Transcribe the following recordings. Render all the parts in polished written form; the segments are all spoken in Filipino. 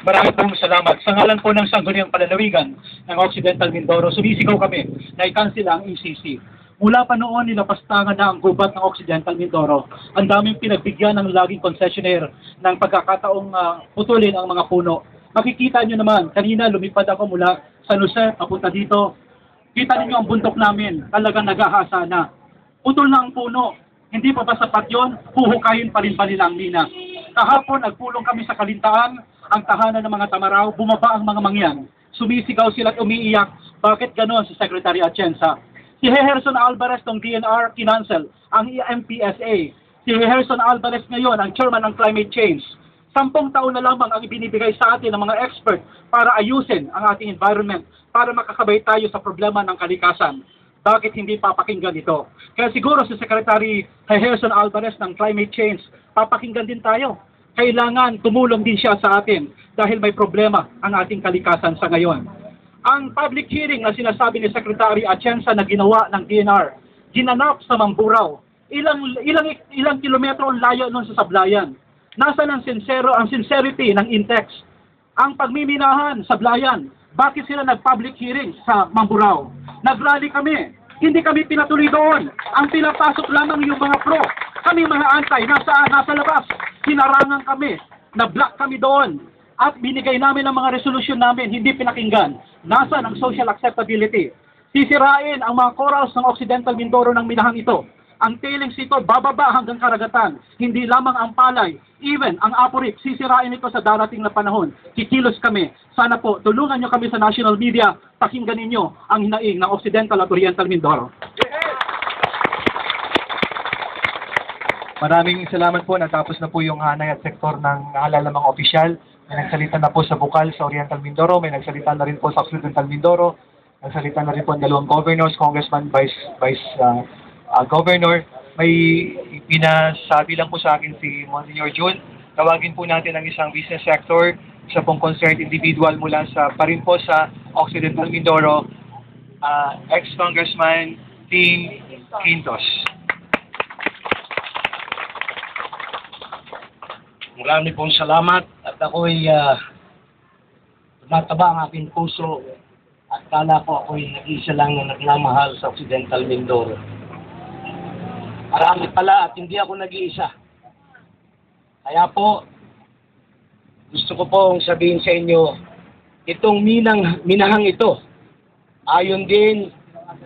Maraming pong salamat. Sa ngalan po ng Sangguniang Pananawigan ng Occidental Mindoro, sumisigaw kami na i-cancel ang ECC. Mula pa noon, nilapastangan na ang gubat ng Occidental Mindoro. Ang daming pinagbigyan ng laging concessionaire ng pagkakataong putulin ang mga puno. Makikita nyo naman, kanina lumipad ako mula San Jose, papunta dito. Kita niyo ang bundok namin, talagang nagahasa na. Putol na ang puno. Hindi pa ba sapat yun? Huhukayin pa rin ba nila ang mina? Kahapon, nagpulong kami sa Kalintaan, ang tahanan ng mga Tamaraw, bumaba ang mga mangyan. Sumisigaw sila at umiiyak. Bakit ganon si Secretary Atienza? Si Gerson Alvarez ng DNR, kinancel ang MPSA. Si Gerson Alvarez ngayon, ang chairman ng climate change. 10 taon na lamang ang ibinibigay sa atin ng mga expert para ayusin ang ating environment, para makakabay tayo sa problema ng kalikasan. Bakit hindi papakinggan ito? Kaya siguro si Secretary Gerson Alvarez ng climate change, papakinggan din tayo. Kailangan tumulong din siya sa atin dahil may problema ang ating kalikasan sa ngayon. Ang public hearing na sinasabi ni Secretary Atienza na ginawa ng DNR, ginanap sa Mamburao. Ilang kilometro ang layo nun sa Sablayan. Nasaan ang sincerity ng Intex? Ang pagmiminahan sa Sablayan, bakit sila nag-public hearing sa Mamburao? Nag-rally kami, hindi kami pinatuloy doon. Ang pinapasok lamang yung mga pro. Kami mga antay, nasa labas. Hinarangan kami, na-block kami doon. At binigay namin ang mga resolusyon namin, hindi pinakinggan. Nasaan ang social acceptability? Sisirain ang mga corals ng Occidental Mindoro ng minahang ito. Ang tailings ito bababa hanggang karagatan. Hindi lamang ang palay, even ang aporik, sisirain ito sa darating na panahon. Kikilos kami. Sana po, tulungan nyo kami sa national media, pakinggan ninyo ang hinaing ng Occidental at Oriental Mindoro. Maraming salamat po. Natapos na po yung hanay at sektor ng naalala opisyal. May nagsalita na po sa Bukal sa Oriental Mindoro. May nagsalita na rin po sa Occidental Mindoro. Nagsalita na rin po ang dalawang governors, congressman, vice governor. May pinasabi lang po sa akin si Monsignor June. Tawagin po natin ang isang business sector, isa pong concerned individual mula pa rin po sa Occidental Mindoro, ex-congressman Ting Quintos. Marami pong salamat at ako'y tumataba ang aking puso at kala ko ako'y nag-isa lang na nagmamahal sa Occidental Mindoro. Marami pala at hindi ako nag-iisa. Kaya po, gusto ko pong sabihin sa inyo, itong minahang ito, ayon din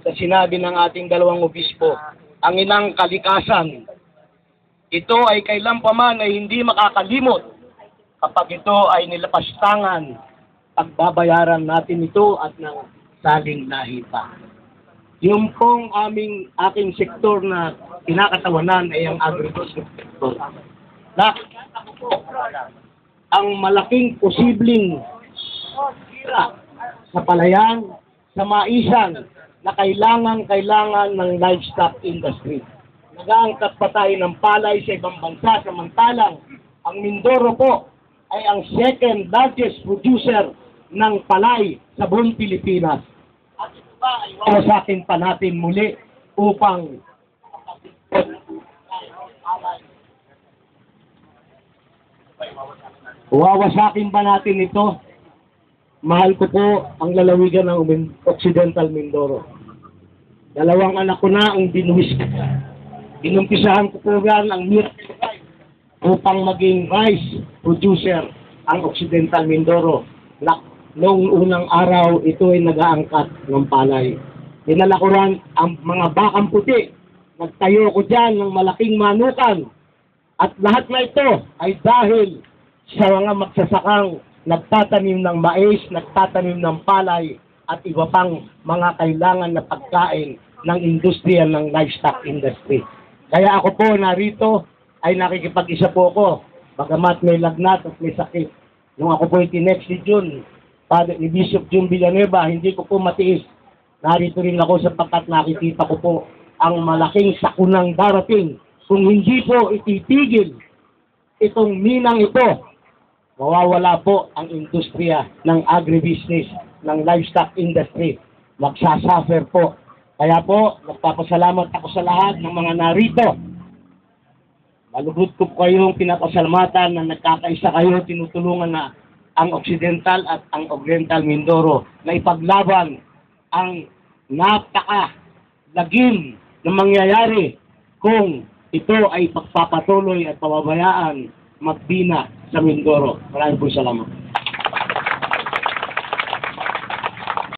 sa sinabi ng ating dalawang obispo, ang inang kalikasan, ito ay kailanpaman ay hindi makakalimot kapag ito ay nilapastangan, pagbabayaran natin ito at ng saling lahi pa. Yung pong aking sektor na kinakatawanan ay ang agriculture sector. Ang malaking posibleng sira sa palayan, sa maisan na kailangan ng livestock industry. Nag-aangkat pa tayo ng palay sa ibang bansa, samantalang ang Mindoro po ay ang second largest producer ng palay sa buong Pilipinas. At ito ba ay wawasakin pa natin muli upang wawasakin ba natin ito? Mahal ko po ang lalawigan ng Occidental Mindoro. Dalawang anak ko na ang binuwis ko. Inumpisahan ko po yan ang Miracle upang maging vice producer ang Occidental Mindoro. Noong unang araw, ito ay nag-aangkat ng palay. Dinala ko rin ang mga bakang puti. Nagtayo ko dyan ng malaking manukan. At lahat na ito ay dahil sa mga magsasakang nagtatanim ng mais, nagtatanim ng palay, at iba pang mga kailangan na pagkain ng industriya ng livestock industry. Kaya ako po narito ay nakikipag-isa po ako, bagamat may lagnat at may sakit. Nung ako po itinext ni June, ni Bishop June Villanueva, hindi ko po matiis. Narito rin ako sapagkat nakikita ko po ang malaking sakunang darating. Kung hindi po ititigil itong minang ito, mawawala po ang industriya ng agribusiness, ng livestock industry. Magsasuffer po. Kaya po, nagpapasalamat ako sa lahat ng mga narito. Malugod ko kayong pinapasalamatan na nagkakaisa kayo, tinutulungan na ang Occidental at ang Oriental Mindoro na ipaglaban ang napaka-lagim na mangyayari kung ito ay pagpapatuloy at pababayaan magbina sa Mindoro. Maraming po salamat.